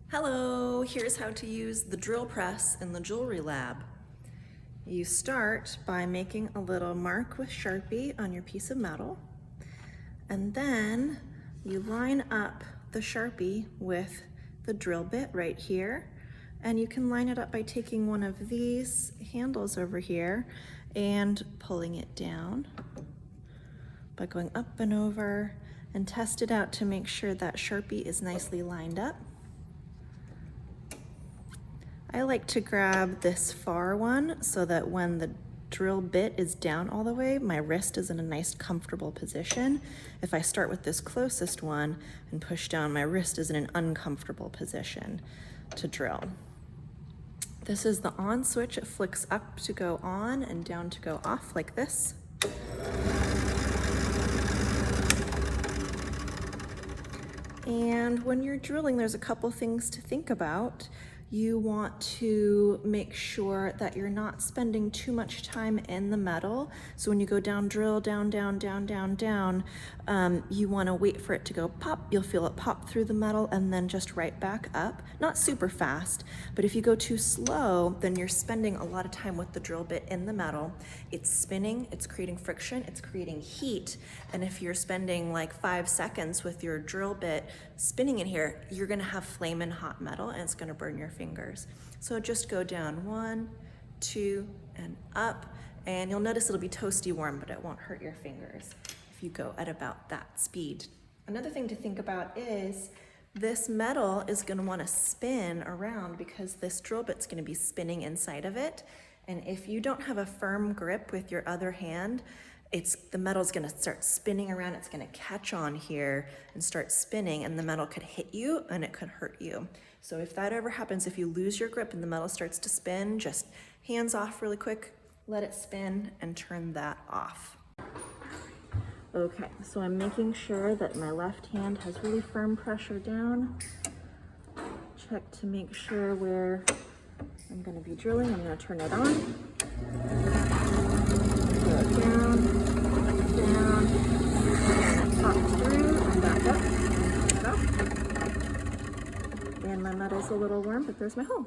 Hello, here's how to use the drill press in the jewelry lab. You start by making a little mark with Sharpie on your piece of metal, and then you line up the Sharpie with the drill bit right here, and you can line it up by taking one of these handles over here and pulling it down by going up and over, and test it out to make sure that Sharpie is nicely lined up. I like to grab this far one so that when the drill bit is down all the way, my wrist is in a nice comfortable position. If I start with this closest one and push down, my wrist is in an uncomfortable position to drill. This is the on switch. It flicks up to go on and down to go off like this. And when you're drilling, there's a couple things to think about. You want to make sure that you're not spending too much time in the metal. So when you go down, drill down, down, down, down, down, you want to wait for it to go pop. You'll feel it pop through the metal and then just right back up. Not super fast, but if you go too slow, then you're spending a lot of time with the drill bit in the metal. It's spinning, it's creating friction, it's creating heat. And if you're spending like 5 seconds with your drill bit spinning in here, you're gonna have flamin' hot metal and it's gonna burn your fingers. So just go down 1, 2, and up, and you'll notice it'll be toasty warm, but it won't hurt your fingers if you go at about that speed. Another thing to think about is this metal is gonna wanna spin around because this drill bit's gonna be spinning inside of it. And if you don't have a firm grip with your other hand, the metal's gonna start spinning around, it's gonna catch on here and start spinning, and the metal could hit you and it could hurt you. So if that ever happens, if you lose your grip and the metal starts to spin, just hands off really quick, let it spin and turn that off. Okay, so I'm making sure that my left hand has really firm pressure down. Check to make sure where I'm gonna be drilling. I'm gonna turn it on. Go down, down, and pop through and back up. And my metal's a little warm, but there's my hole.